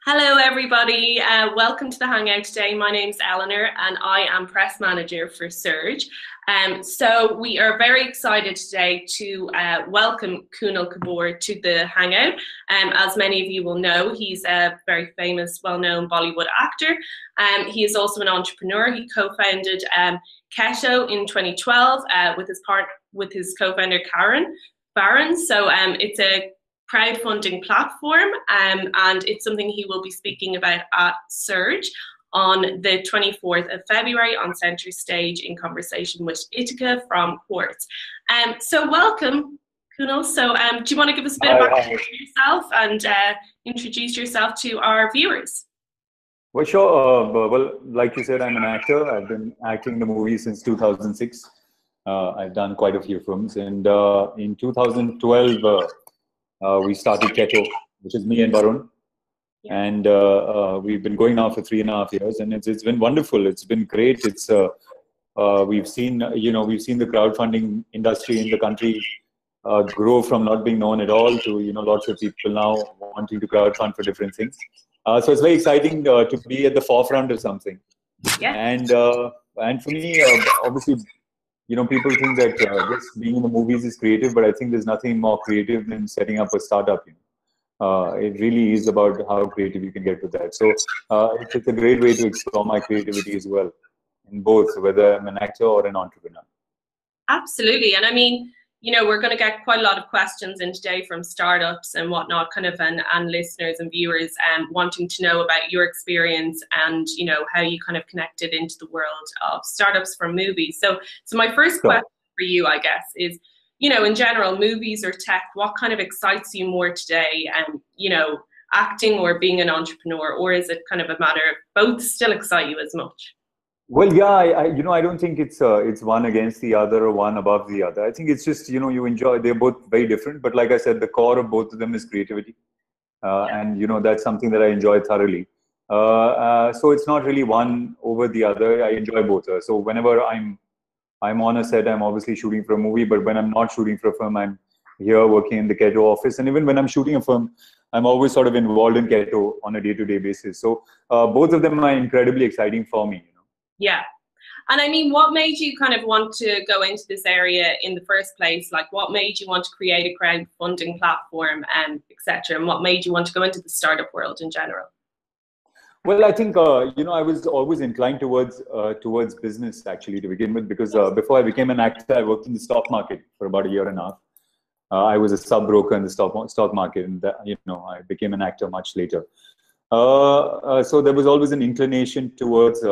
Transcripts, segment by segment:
Hello, everybody. Welcome to the Hangout today. My name's Eleanor and I am press manager for Surge. So we are very excited today to welcome Kunal Kapoor to the Hangout. As many of you will know, he's a very famous, well-known Bollywood actor. He is also an entrepreneur. He co-founded Ketto in 2012 with his co-founder Karen Barron. So it's a crowdfunding platform, and it's something he will be speaking about at Surge on the 24th of February on Centre Stage in conversation with Itika from Quartz. So welcome, Kunal. So do you want to give us a bit of background on yourself and introduce yourself to our viewers? Well, sure. Well, like you said, I'm an actor. I've been acting in the movies since 2006. I've done quite a few films, and in 2012, we started Ketto, which is me and Varun. Yeah. And we've been going now for 3.5 years, and it's been wonderful. It's been great. It's we've seen the crowdfunding industry in the country grow from not being known at all to lots of people now wanting to crowdfund for different things. So it's very exciting to be at the forefront of something. Yeah. And for me, obviously, people think that just being in the movies is creative, but I think there's nothing more creative than setting up a startup. It really is about how creative you can get with that. So it's a great way to explore my creativity as well, in both, whether I'm an actor or an entrepreneur. Absolutely. And I mean, we're going to get quite a lot of questions in today from startups and whatnot, and listeners and viewers wanting to know about your experience and, how you kind of connected into the world of startups from movies. So my first question for you, I guess, is, in general, movies or tech, what kind of excites you more today? Acting or being an entrepreneur, or is it kind of a matter of both still excite you as much? Well, yeah, I don't think it's one against the other or one above the other. I think it's just, you enjoy, they're both very different. But like I said, the core of both of them is creativity. And, that's something that I enjoy thoroughly. So it's not really one over the other. I enjoy both. So whenever I'm on a set, I'm obviously shooting for a movie. But when I'm not shooting for a film, I'm here working in the Ketto office. And even when I'm shooting a film, I'm always sort of involved in Ketto on a day-to-day basis. So both of them are incredibly exciting for me. Yeah. And I mean, what made you kind of want to go into this area in the first place? Like, what made you want to create a crowdfunding platform and etc.? And what made you want to go into the startup world in general? Well, I think, I was always inclined towards business, actually, to begin with, because before I became an actor, I worked in the stock market for about 1.5 years. I was a sub-broker in the stock market, and I became an actor much later. So there was always an inclination towards,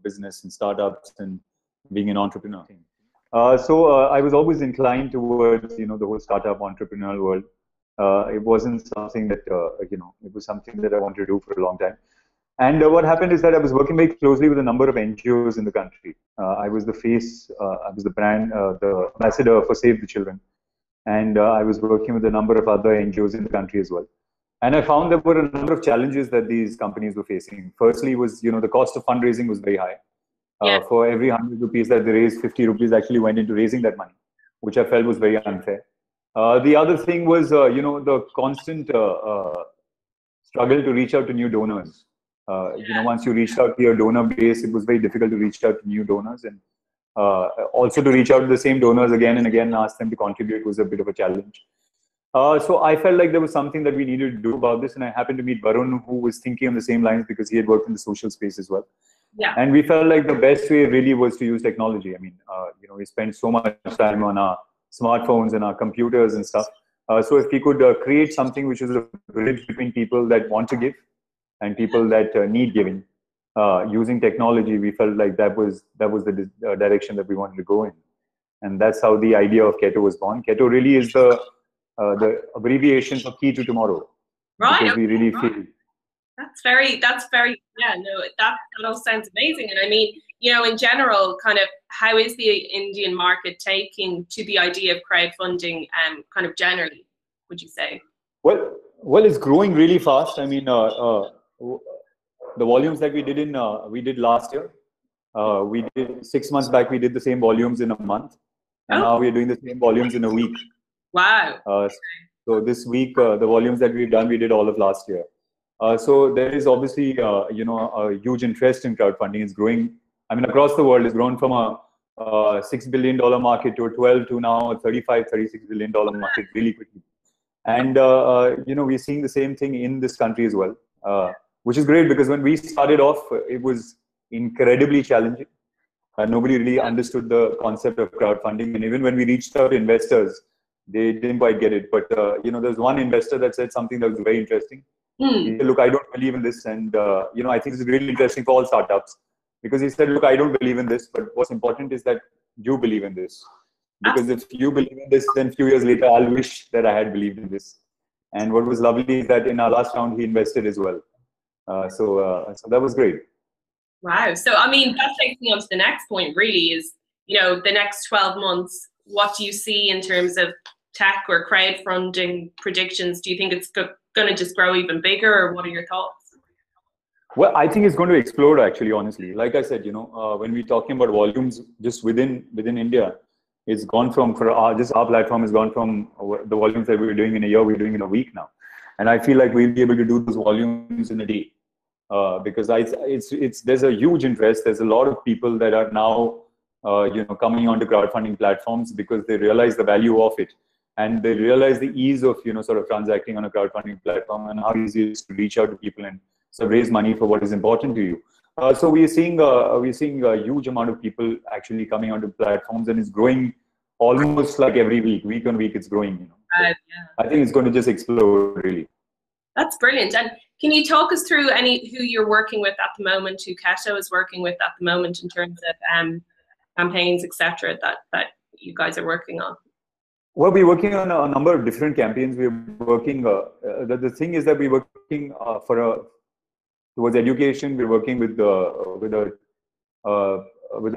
business and startups and being an entrepreneur. So I was always inclined towards, the whole startup entrepreneurial world. It wasn't something that, it was something that I wanted to do for a long time. And what happened is that I was working very closely with a number of NGOs in the country. I was the face, I was the brand, the ambassador for Save the Children. And I was working with a number of other NGOs in the country as well. And I found there were a number of challenges that these companies were facing. Firstly was, the cost of fundraising was very high. For every 100 rupees that they raised, 50 rupees actually went into raising that money, which I felt was very unfair. The other thing was, the constant struggle to reach out to new donors. Once you reached out to your donor base, it was very difficult to reach out to new donors. And also to reach out to the same donors again and again and ask them to contribute was a bit of a challenge. So I felt like there was something that we needed to do about this, and I happened to meet Varun, who was thinking on the same lines because he had worked in the social space as well. Yeah. And we felt like the best way really was to use technology. I mean, we spend so much time on our smartphones and our computers and stuff. So if we could create something which is a bridge between people that want to give and people that need giving, using technology, we felt like that was the direction that we wanted to go in. And that's how the idea of Ketto was born. Ketto really is the abbreviation for key to tomorrow. Right. Because we really feel. That's very, yeah, no, that all sounds amazing. And I mean, in general, kind of how is the Indian market taking to the idea of crowdfunding kind of generally, would you say? Well, it's growing really fast. I mean, the volumes that we did last year, we did 6 months back, we did the same volumes in a month. And now we're doing the same volumes in a week. Wow. So this week, the volumes that we've done, we did all of last year. So there is obviously, a huge interest in crowdfunding. It's growing. I mean, across the world, it's grown from a $6 billion market to a 12 to now a 35, $36 billion market really quickly. And, we're seeing the same thing in this country as well, which is great because when we started off, it was incredibly challenging. Nobody really understood the concept of crowdfunding. And even when we reached out to investors, they didn't quite get it. But, there's one investor that said something that was very interesting. He said, look, I don't believe in this. And, I think this is really interesting for all startups. Because he said, look, I don't believe in this, but what's important is that you believe in this. Because if you believe in this, then a few years later, I'll wish that I had believed in this. And what was lovely is that in our last round, he invested as well. So that was great. Wow. So, I mean, that takes me on to the next point, really, is, the next 12 months, what do you see in terms of tech or crowdfunding predictions? Do you think it's going to just grow even bigger, or what are your thoughts? Well, I think it's going to explode, actually, honestly. Like I said, when we're talking about volumes just within India, it's gone from, our platform has gone from the volumes that we were doing in a year, we're doing in a week now. And I feel like we'll be able to do those volumes in a day. Because there's a huge interest. There's a lot of people that are now, coming onto crowdfunding platforms because they realize the value of it. And they realize the ease of, sort of transacting on a crowdfunding platform and how easy it is to reach out to people and raise money for what is important to you. So we're seeing a huge amount of people actually coming onto platforms, and it's growing almost like every week on week. It's growing. Yeah. I think it's going to just explode, really. That's brilliant. And can you talk us through who you're working with at the moment, who Ketto is working with at the moment in terms of campaigns, etc., that you guys are working on? Well, we're working on a number of different campaigns. We're working. The thing is that we're working towards education. We're working with a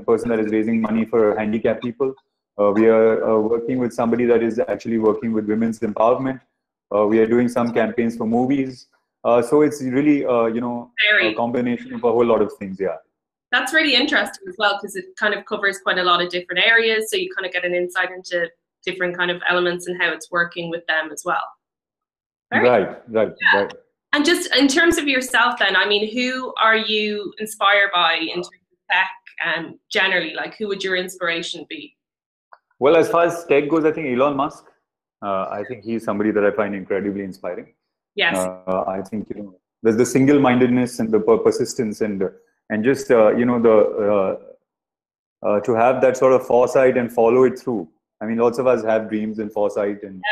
person that is raising money for handicapped people. We are working with somebody that is actually working with women's empowerment. We are doing some campaigns for movies. So it's really, a combination of a whole lot of things. Yeah. That's really interesting as well, because it kind of covers quite a lot of different areas. So you kind of get an insight into different kind of elements and how it's working with them as well. Right. And just in terms of yourself then, I mean, who are you inspired by in terms of tech generally? Like, who would your inspiration be? Well, as far as tech goes, I think Elon Musk. I think he's somebody that I find incredibly inspiring. Yes. I think, there's the single-mindedness and the persistence and just, to have that sort of foresight and follow it through. I mean, lots of us have dreams and foresight, and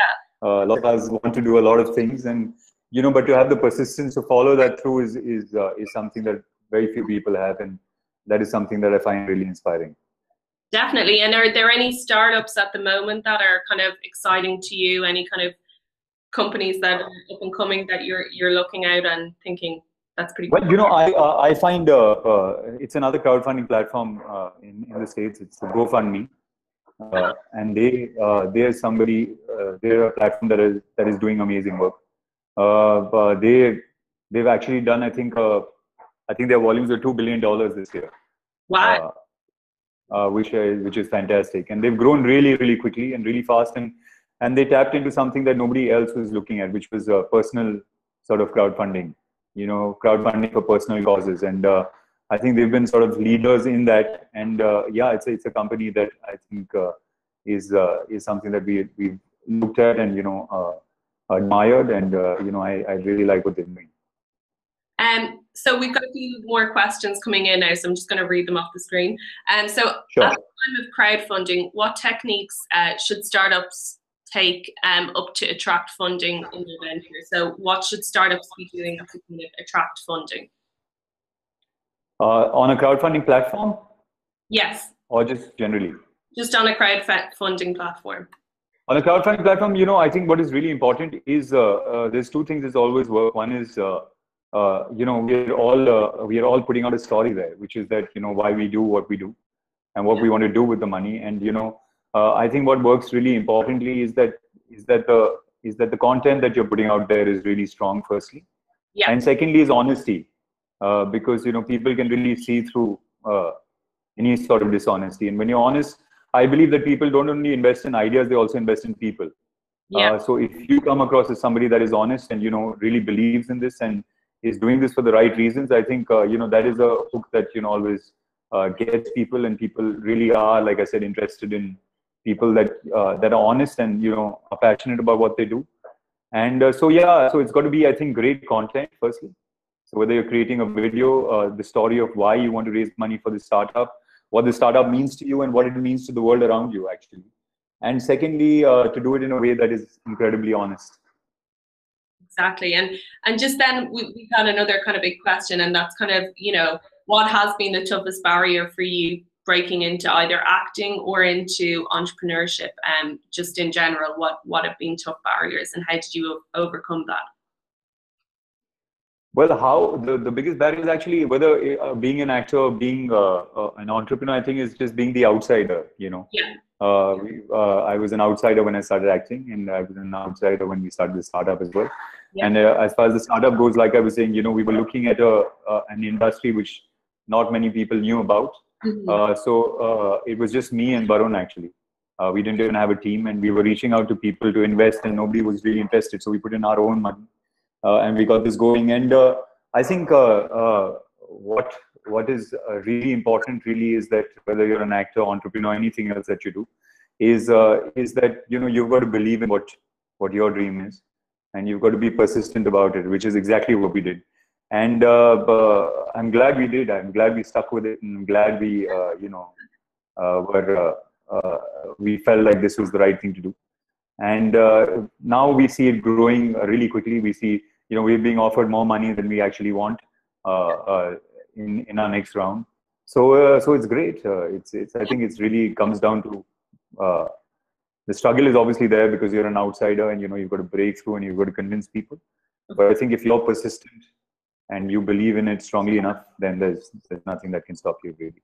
lots of us want to do a lot of things, and but to have the persistence to follow that through is something that very few people have, and that is something that I find really inspiring. Definitely. And are there any startups at the moment that are kind of exciting to you? Any kind of companies that are up and coming that you're looking out and thinking that's pretty cool? Well, I find it's another crowdfunding platform in the States. It's GoFundMe. And they're a platform that is doing amazing work. They've actually done, I think their volumes are $2 billion this year. Wow. Which is fantastic, and they've grown really, really quickly and really fast, and they tapped into something that nobody else was looking at, which was personal sort of crowdfunding. Crowdfunding for personal causes, and I think they've been sort of leaders in that. And it's a company that I think is something that we've looked at and admired, and I really like what they're doing. So we've got a few more questions coming in now, so I'm just going to read them off the screen. So sure. At the time of crowdfunding, what techniques should startups take up to attract funding in their venture? So what should startups be doing to kind of attract funding? On a crowdfunding platform? Yes. Or just generally? Just on a crowdfunding platform. On a crowdfunding platform, I think what is really important is there's two things that always work. One is we are all putting out a story there, which is that why we do what we do and what we want to do with the money. And I think what works really importantly is that the content that you're putting out there is really strong, firstly. Yeah. And secondly is honesty, because people can really see through any sort of dishonesty. And when you're honest, I believe that people don't only invest in ideas, they also invest in people. Yeah. So if you come across as somebody that is honest and really believes in this, and is doing this for the right reasons, I think, that is a hook that, always gets people, and people really are, like I said, interested in people that are honest and, are passionate about what they do. And so it's got to be, I think, great content, firstly. So whether you're creating a video, the story of why you want to raise money for the startup, what the startup means to you and what it means to the world around you, actually. And secondly, to do it in a way that is incredibly honest. Exactly. And just then we've had another kind of big question, and that's kind of, what has been the toughest barrier for you breaking into either acting or into entrepreneurship? Just in general, what have been tough barriers, and how did you overcome that? Well, the biggest barrier is actually whether being an actor or being an entrepreneur, I think, is just being the outsider, Yeah. I was an outsider when I started acting, and I was an outsider when we started the startup as well. Yeah. And as far as the startup goes, like I was saying, we were looking at an industry which not many people knew about. Mm-hmm. So it was just me and Barun, actually. We didn't even have a team, and we were reaching out to people to invest, and nobody was really interested. So we put in our own money. And we got this going. And I think what is really important really is that whether you're an actor, entrepreneur, anything else that you do, is that you've got to believe in what your dream is, and you've got to be persistent about it, which is exactly what we did. And I'm glad we did. I'm glad we stuck with it, and I'm glad we we felt like this was the right thing to do. And now we see it growing really quickly. We see, we're being offered more money than we actually want in our next round. So it's great. I think it's really comes down to the struggle is obviously there because you're an outsider, and you've got to break through and you've got to convince people. But I think if you're persistent and you believe in it strongly enough, then there's nothing that can stop you, really.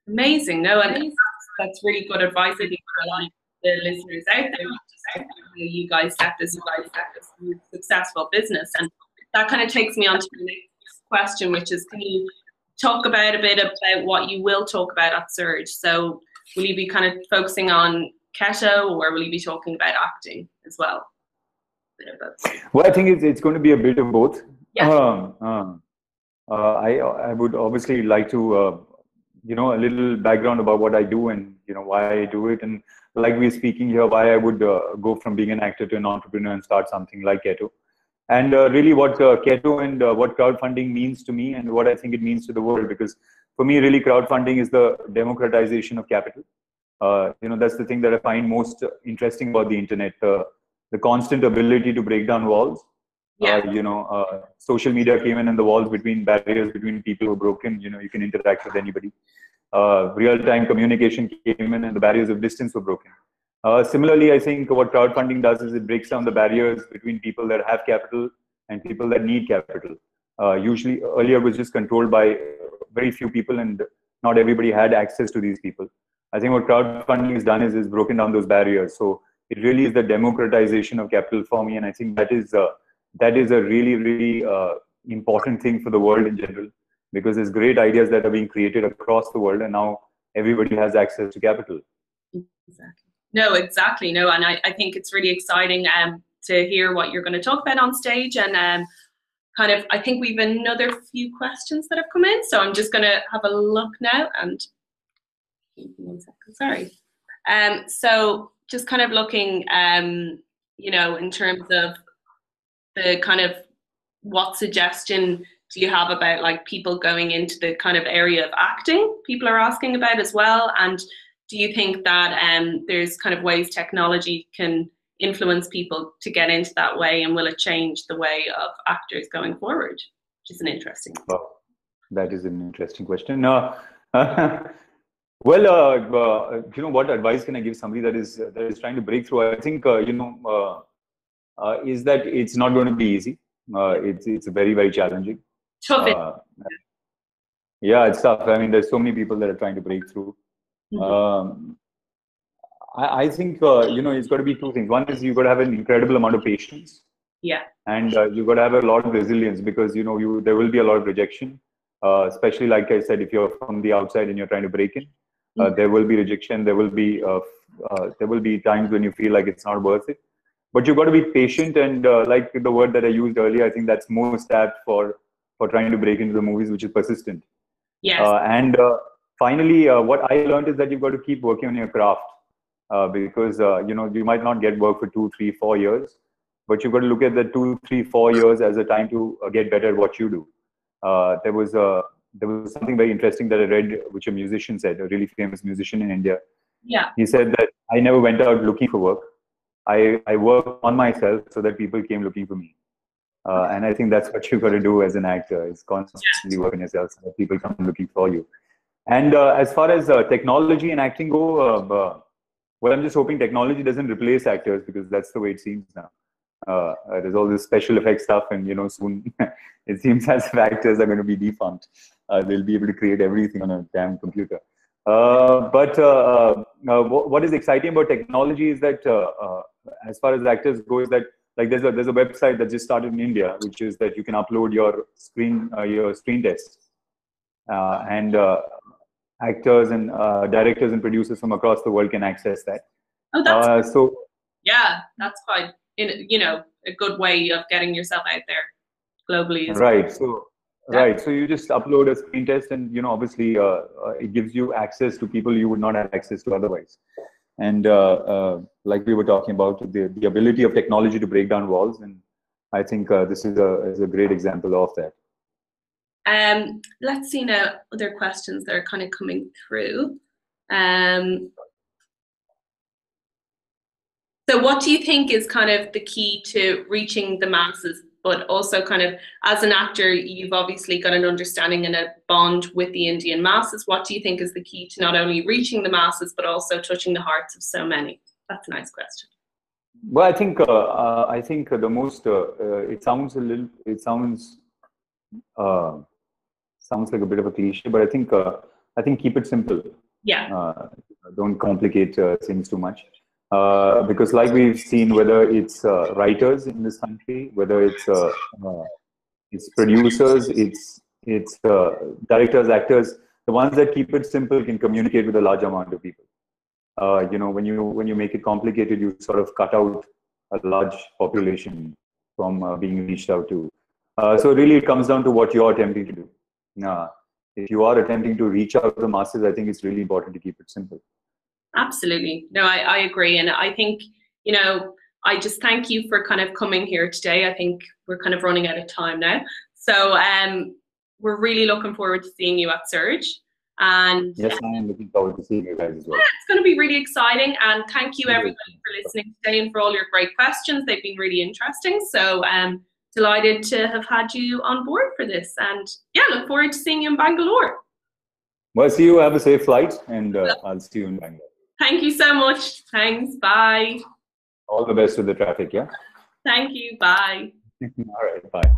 Amazing. No, and that's really good advice, I think, for a lot of the listeners out there. You guys set this successful business, and that kind of takes me on to the next question, which is, can you talk about a bit about what you will talk about at Surge? So will you be kind of focusing on Ketto, or will you be talking about acting as well? Well, I think it's going to be a bit of both. Yeah. I would obviously like to a little background about what I do and why I do it, and like we're speaking here, why I would go from being an actor to an entrepreneur and start something like Ketto. And really what Ketto and what crowdfunding means to me, and what I think it means to the world. Because for me, really, crowdfunding is the democratization of capital. That's the thing that I find most interesting about the internet, the constant ability to break down walls. Yeah. Social media came in, and the walls barriers between people were broken. You can interact with anybody. Real-time communication came in, and the barriers of distance were broken. Similarly, I think what crowdfunding does is it breaks down the barriers between people that have capital and people that need capital. Usually, earlier was just controlled by very few people, and not everybody had access to these people. I think what crowdfunding has done is broken down those barriers. So it really is the democratization of capital for me, and I think that is a really, really important thing for the world in general, because there's great ideas that are being created across the world, and now everybody has access to capital. Exactly. No, exactly. No, and I think it's really exciting to hear what you're going to talk about on stage. And I think we've another few questions that have come in, so I'm just going to have a look now. And 1 second, sorry. So just kind of looking, in terms of the kind of what suggestion do you have about like people going into the kind of area of acting? People are asking about as well. And do you think that there's kind of ways technology can influence people to get into that way, and will it change the way of actors going forward? Which is an interesting question. Oh, that is an interesting question. Well, what advice can I give somebody that is trying to break through? I think is that it's not going to be easy. It's very, very challenging. Tough. Yeah, it's tough. I mean, there's so many people that are trying to break through. Mm-hmm. I think it's got to be two things. One is you've got to have an incredible amount of patience. Yeah. And you've got to have a lot of resilience, because there will be a lot of rejection. Especially, like I said, if you're from the outside and you're trying to break in, there will be rejection. There will be times when you feel like it's not worth it. But you've got to be patient, and like the word that I used earlier, I think that's most apt for for trying to break into the movies, which is persistent. Yes. And finally, what I learned is that you've got to keep working on your craft, because you might not get work for 2, 3, 4 years, but you've got to look at the 2, 3, 4 years as a time to get better at what you do. There was something very interesting that I read, which a musician said, a really famous musician in India. Yeah. He said that I never went out looking for work. I worked on myself so that people came looking for me. And I think that's what you've got to do as an actor, is constantly work on yourself so that people come looking for you. And as far as technology and acting go, well, I'm just hoping technology doesn't replace actors, because that's the way it seems now. There's all this special effects stuff, and soon it seems as if actors are going to be defunct. They'll be able to create everything on a damn computer. But what is exciting about technology is that, as far as actors go, is that like there's a website that just started in India, which is that you can upload your screen test, and actors and directors and producers from across the world can access that. Oh, that's so. Yeah, that's quite a good way of getting yourself out there globally. Right. So. Right. So you just upload a screen test, and obviously it gives you access to people you would not have access to otherwise. And like we were talking about, the ability of technology to break down walls, and I think this is a great example of that. Let's see now other questions that are kind of coming through. So what do you think is kind of the key to reaching the masses, but also kind of as an actor, you've obviously got an understanding and a bond with the Indian masses. What do you think is the key to not only reaching the masses, but also touching the hearts of so many? That's a nice question. Well, I think the most, it sounds like a bit of a cliche, but I think keep it simple. Yeah. Don't complicate things too much. Because like we've seen, whether it's writers in this country, whether it's producers, it's directors, actors, the ones that keep it simple can communicate with a large amount of people. When you make it complicated, you sort of cut out a large population from being reached out to. So really, it comes down to what you're attempting to do. If you are attempting to reach out to the masses, I think it's really important to keep it simple. Absolutely. No, I agree. And I think, I just thank you for kind of coming here today. I think we're kind of running out of time now. So we're really looking forward to seeing you at Surge. And yes, I am looking forward to seeing you guys as well. Yeah, it's going to be really exciting. And thank you everybody for listening today and for all your great questions. They've been really interesting. So delighted to have had you on board for this. And yeah, look forward to seeing you in Bangalore. Well, see you. Have a safe flight, and I'll see you in Bangalore. Thank you so much. Thanks. Bye. All the best with the traffic, yeah? Thank you. Bye. All right. Bye.